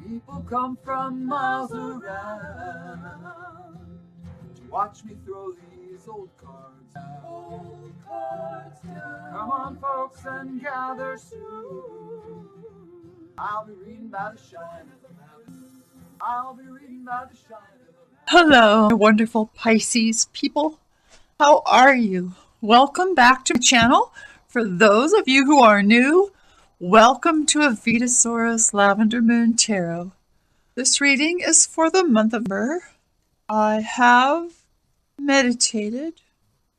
People come from miles around to watch me throw these old cards down. Old cards down. Come on, folks, and gather soon. I'll be reading by the shine of the mountain. I'll be reading by the shine of the mountain. Hello, wonderful Pisces people. How are you? Welcome back to my channel. For those of you who are new, welcome to Avitasaurus Lavender Moon Tarot. This reading is for the month of November. I have meditated.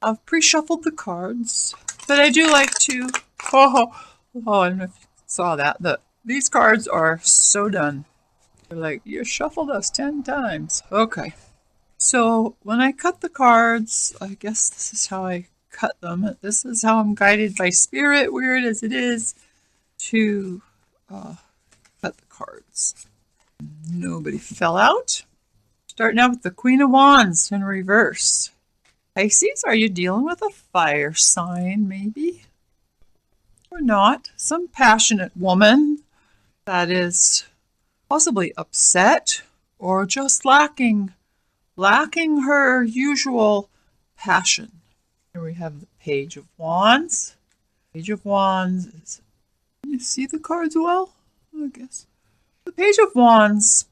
I've pre-shuffled the cards, but I do like to... I don't know if you saw that. These cards are so done. They're like, you shuffled us 10 times. Okay. So when I cut the cards, I guess this is how I cut them. This is how I'm guided by spirit, weird as it is, to cut the cards. Nobody fell out. Starting out with the Queen of Wands in reverse. Pisces, are you dealing with a fire sign, maybe? Or not? Some passionate woman that is possibly upset or just lacking her usual passion. Here we have the Page of Wands. Page of Wands is... Can you see the cards well? I guess. The Page of Wands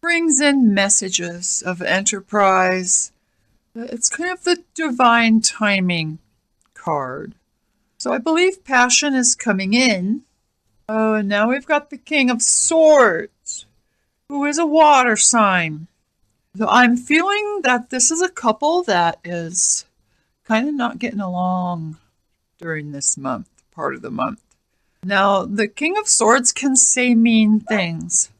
brings in messages of enterprise. It's kind of the divine timing card. So I believe passion is coming in. Oh, and now we've got the King of Swords, who is a water sign. So I'm feeling that this is a couple that is kind of not getting along during this month, part of the month. Now, the King of Swords can say mean things.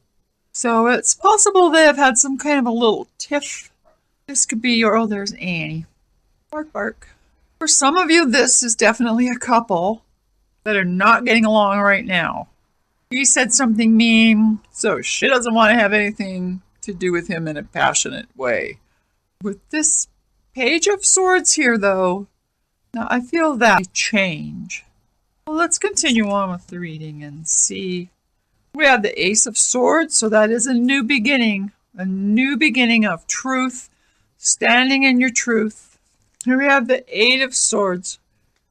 So it's possible they have had some kind of a little tiff. This could be your, oh, there's Annie. Bark, bark. For some of you, this is definitely a couple that are not getting along right now. He said something mean, so she doesn't want to have anything to do with him in a passionate way. With this Page of Swords here, though, now I feel that change. Well, let's continue on with the reading and see. We have the Ace of Swords, so that is a new beginning of truth, standing in your truth. Here we have the Eight of Swords.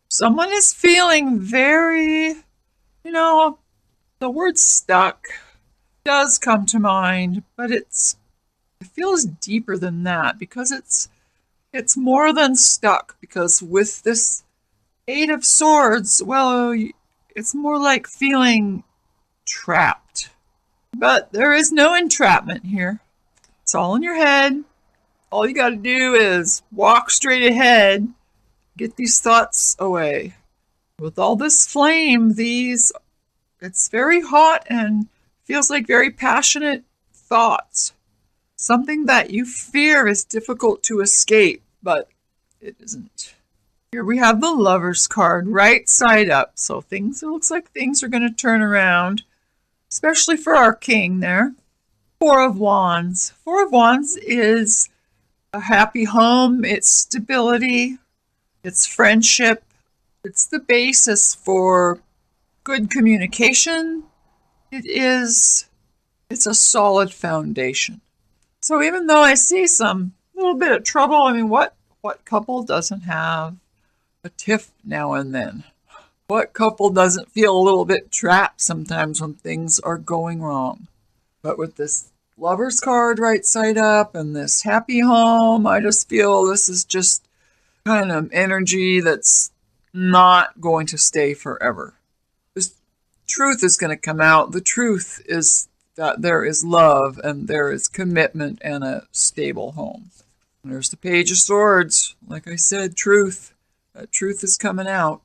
Someone is feeling very, the word stuck does come to mind, but it feels deeper than that because it's more than stuck, because with this Eight of Swords, well, it's more like feeling trapped. But there is no entrapment here. It's all in your head. All you got to do is walk straight ahead, get these thoughts away. With all this flame, it's very hot and feels like very passionate thoughts. Something that you fear is difficult to escape, but it isn't. Here we have the Lover's card, right side up. So it looks like things are going to turn around, especially for our king there. Four of Wands. Four of Wands is a happy home. It's stability. It's friendship. It's the basis for good communication. It's a solid foundation. So even though I see some little bit of trouble, I mean, what couple doesn't have a tiff now and then? What couple doesn't feel a little bit trapped sometimes when things are going wrong? But with this Lover's card right side up and this happy home, I just feel this is just kind of energy that's not going to stay forever. This truth is going to come out. The truth is that there is love and there is commitment and a stable home. And there's the Page of Swords. Like I said, truth. That truth is coming out.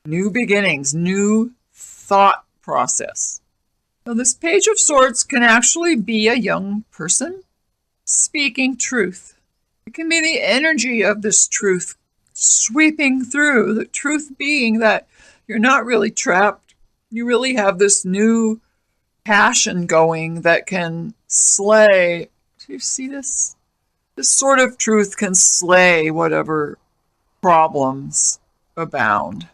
New beginnings, new thought process. Now, this Page of Swords can actually be a young person speaking truth. It can be the energy of this truth sweeping through. The truth being that you're not really trapped. You really have this new passion going that can slay. Do you see this? This sort of truth can slay whatever problems abound.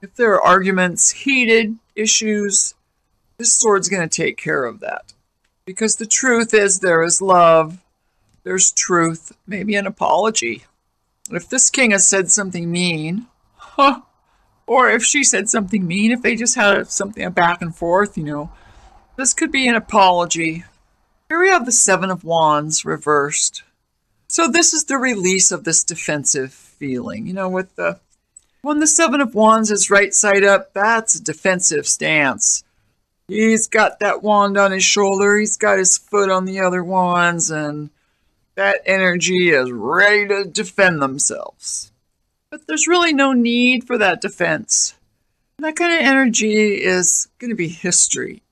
If there are arguments, heated issues, this sword's going to take care of that. Because the truth is there is love. There's truth. Maybe an apology. If this king has said something mean, or if she said something mean, if they just had a back and forth, this could be an apology. Here we have the Seven of Wands reversed. So this is the release of this defensive feeling. When the Seven of Wands is right side up, that's a defensive stance. He's got that wand on his shoulder. He's got his foot on the other wands, and that energy is ready to defend themselves. But there's really no need for that defense. That kind of energy is going to be history.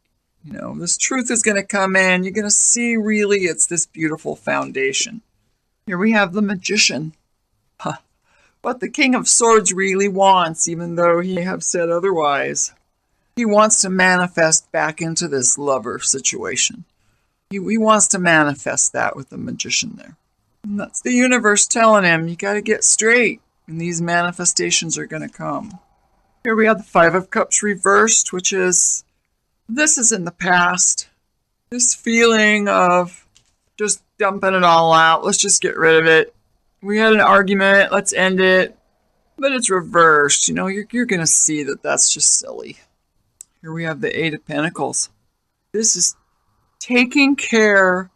This truth is going to come in. You're going to see really it's this beautiful foundation. Here we have the Magician. What the King of Swords really wants, even though he have said otherwise. He wants to manifest back into this lover situation. He wants to manifest that with the Magician there. And that's the universe telling him, you got to get straight, and these manifestations are going to come. Here we have the Five of Cups reversed, which is, this is in the past. This feeling of just dumping it all out. Let's just get rid of it. We had an argument. Let's end it. But it's reversed. You're going to see that that's just silly. Here we have the Eight of Pentacles. This is taking care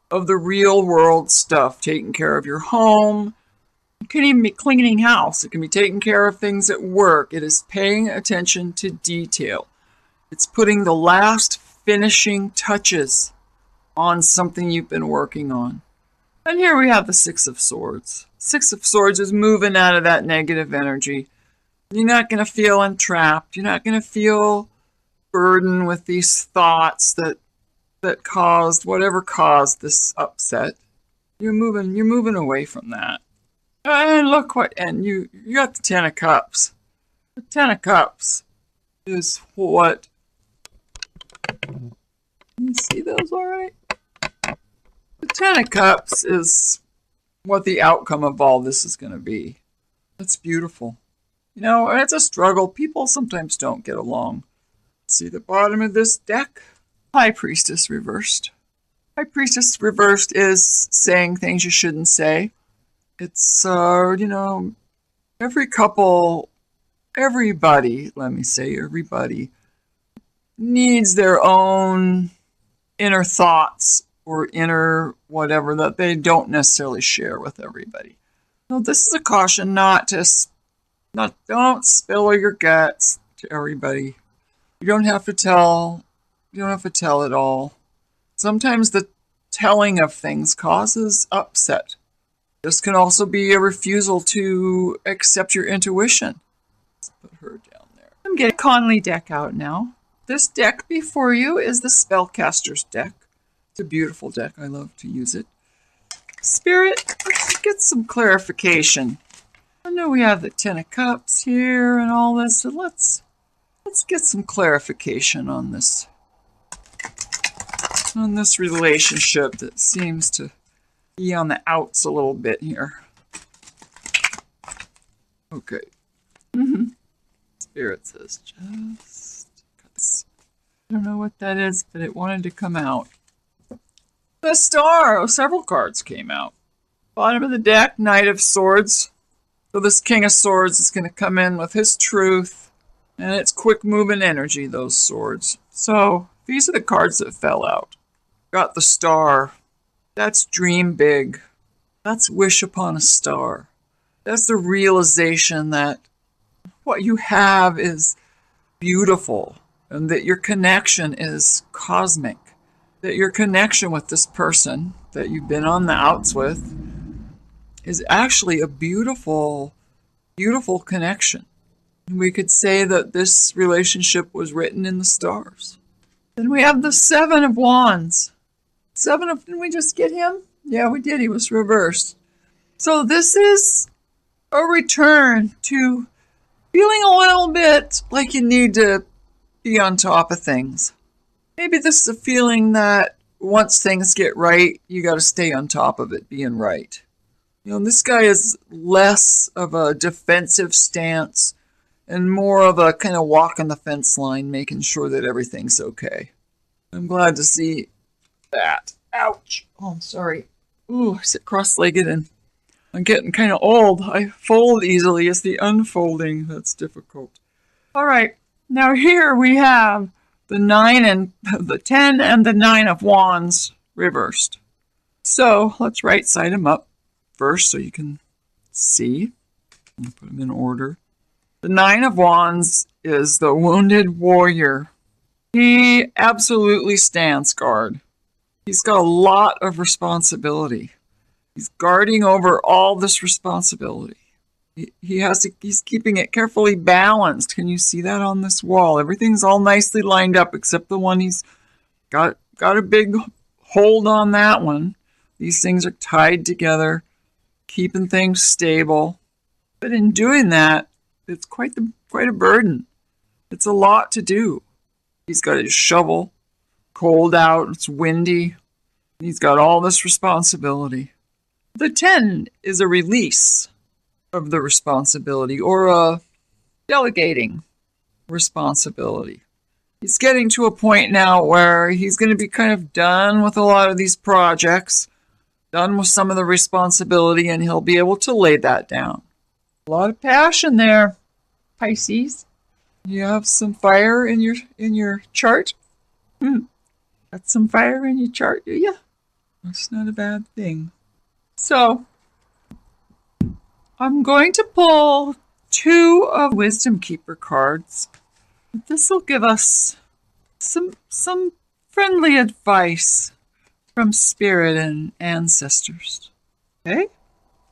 of the real world stuff. Taking care of your home. It can even be cleaning house. It can be taking care of things at work. It is paying attention to detail. It's putting the last finishing touches on something you've been working on. And here we have the Six of Swords. Six of Swords is moving out of that negative energy. You're not going to feel entrapped. You're not going to feel burdened with these thoughts that caused whatever caused this upset. You're moving away from that. And look you got the Ten of Cups. The Ten of Cups is what. Can you see those all right? The Ten of Cups is what the outcome of all this is going to be. That's beautiful. It's a struggle. People sometimes don't get along. See the bottom of this deck? High Priestess reversed. High Priestess reversed is saying things you shouldn't say. It's, every couple, everybody needs their own inner thoughts or inner whatever that they don't necessarily share with everybody. So this is a caution don't spill your guts to everybody. You don't have to tell it all. Sometimes the telling of things causes upset. This can also be a refusal to accept your intuition. Let's put her down there. I'm getting a Conley deck out now. This deck before you is the Spellcaster's deck. It's a beautiful deck. I love to use it. Spirit, let's get some clarification. I know we have the Ten of Cups here and all this, so let's get some clarification on this relationship that seems to be on the outs a little bit here. Okay. Spirit says just cut this. I don't know what that is, but it wanted to come out. The Star. Several cards came out. Bottom of the deck, Knight of Swords. So this King of Swords is going to come in with his truth. And it's quick moving energy, those swords. So these are the cards that fell out. Got the Star. That's dream big. That's wish upon a star. That's the realization that what you have is beautiful. And that your connection is cosmic. That your connection with this person that you've been on the outs with is actually a beautiful, beautiful connection. We could say that this relationship was written in the stars. Then we have the Seven of Wands. Didn't we just get him? Yeah, we did. He was reversed. So this is a return to feeling a little bit like you need to be on top of things. Maybe this is a feeling that once things get right, you got to stay on top of it being right. This guy is less of a defensive stance and more of a kind of walk on the fence line, making sure that everything's okay. I'm glad to see that. Ouch. Oh, I'm sorry. Ooh, I sit cross-legged and I'm getting kind of old. I fold easily. It's the unfolding that's difficult. All right. Now here we have the 9 and the 10 and the 9 of Wands reversed. So let's right side them up first so you can see. I'll put them in order. The 9 of Wands is the wounded warrior. He absolutely stands guard. He's got a lot of responsibility. He's guarding over all this responsibility. He's keeping it carefully balanced. Can you see that on this wall? Everything's all nicely lined up except the one he's got a big hold on that one. These things are tied together, keeping things stable. But in doing that, it's quite a burden. It's a lot to do. He's got his shovel, cold out, it's windy. He's got all this responsibility. The 10 is a release of the responsibility or a delegating responsibility. He's getting to a point now where he's going to be kind of done with a lot of these projects, done with some of the responsibility, and he'll be able to lay that down. A lot of passion there, Pisces. You have some fire in your chart? Got some fire in your chart, do you? That's not a bad thing. So, I'm going to pull 2 of Wisdom Keeper cards. This will give us some friendly advice from Spirit and ancestors. Okay?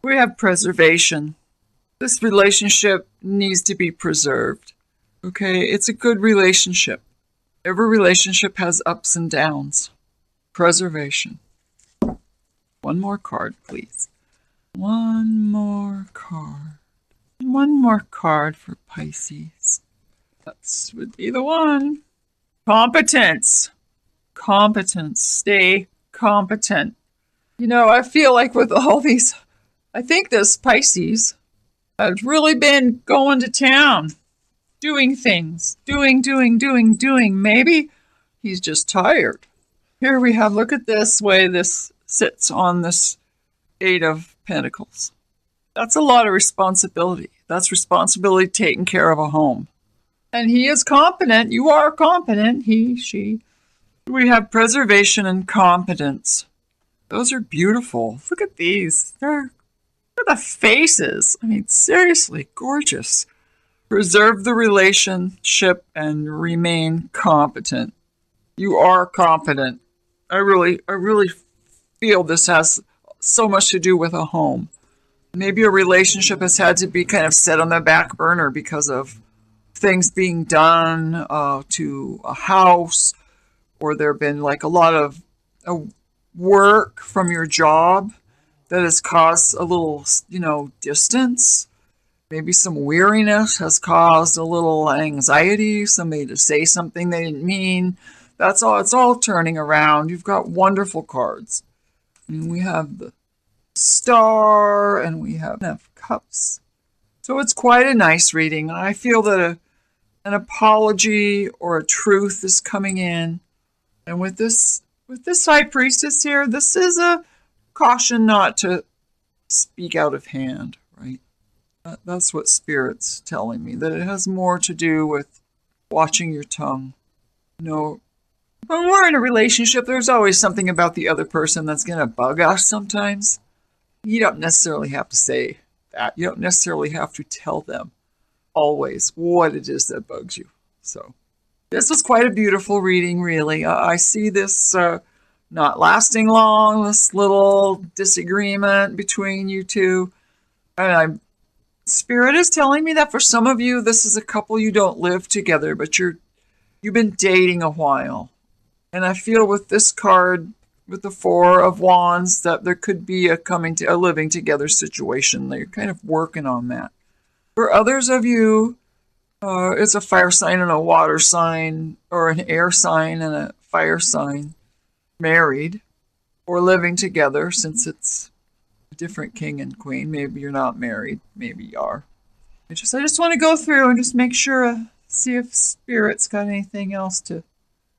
We have preservation. This relationship needs to be preserved. Okay? It's a good relationship. Every relationship has ups and downs. Preservation. One more card, please. One more card. One more card for Pisces. That would be the one. Competence. Competence. Stay competent. You know, I feel like with all these, I think this Pisces has really been going to town. Doing things. Doing. Maybe he's just tired. Here we have, look at this way this sits on this 8 of Pentacles. That's a lot of responsibility. That's responsibility taking care of a home. And he is competent. You are competent. He, she. We have preservation and competence. Those are beautiful. Look at these. They're the faces. I mean, seriously, gorgeous. Preserve the relationship and remain competent. You are competent. I really feel this has so much to do with a home. Maybe a relationship has had to be kind of set on the back burner because of things being done to a house, or there have been like a lot of work from your job that has caused a little, distance. Maybe some weariness has caused a little anxiety, somebody to say something they didn't mean. That's all. It's all turning around. You've got wonderful cards. And we have the Star, and we have 10 of Cups. So it's quite a nice reading. I feel that an apology or a truth is coming in. And with this High Priestess here, this is a caution not to speak out of hand, right? That's what Spirit's telling me, that it has more to do with watching your tongue. When we're in a relationship, there's always something about the other person that's going to bug us sometimes. You don't necessarily have to say that. You don't necessarily have to tell them always what it is that bugs you. So this was quite a beautiful reading, really. I see this not lasting long, this little disagreement between you two. And Spirit is telling me that for some of you, this is a couple you don't live together, but you've been dating a while. And I feel with this card, with the 4 of Wands, that there could be a living together situation. You're kind of working on that. For others of you, it's a fire sign and a water sign, or an air sign and a fire sign, married or living together, since it's a different king and queen. Maybe you're not married. Maybe you are. I just want to go through and just make sure, see if Spirit's got anything else to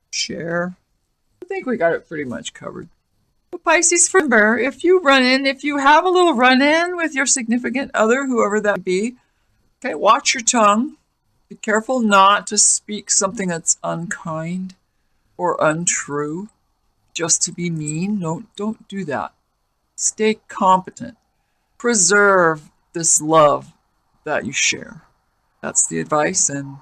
share. I think we got it pretty much covered. Pisces, remember, if you have a little run-in with your significant other, whoever that be, okay, watch your tongue. Be careful not to speak something that's unkind or untrue just to be mean. Don't do that. Stay competent. Preserve this love that you share. That's the advice, and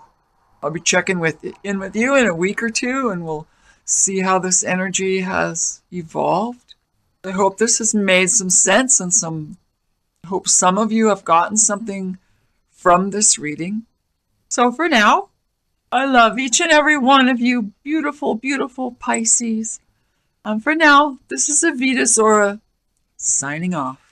I'll be checking in with you in a week or two, and we'll see how this energy has evolved. I hope this has made some sense, and I hope some of you have gotten something from this reading. So for now, I love each and every one of you, beautiful, beautiful Pisces. For now, this is Avita Zora signing off.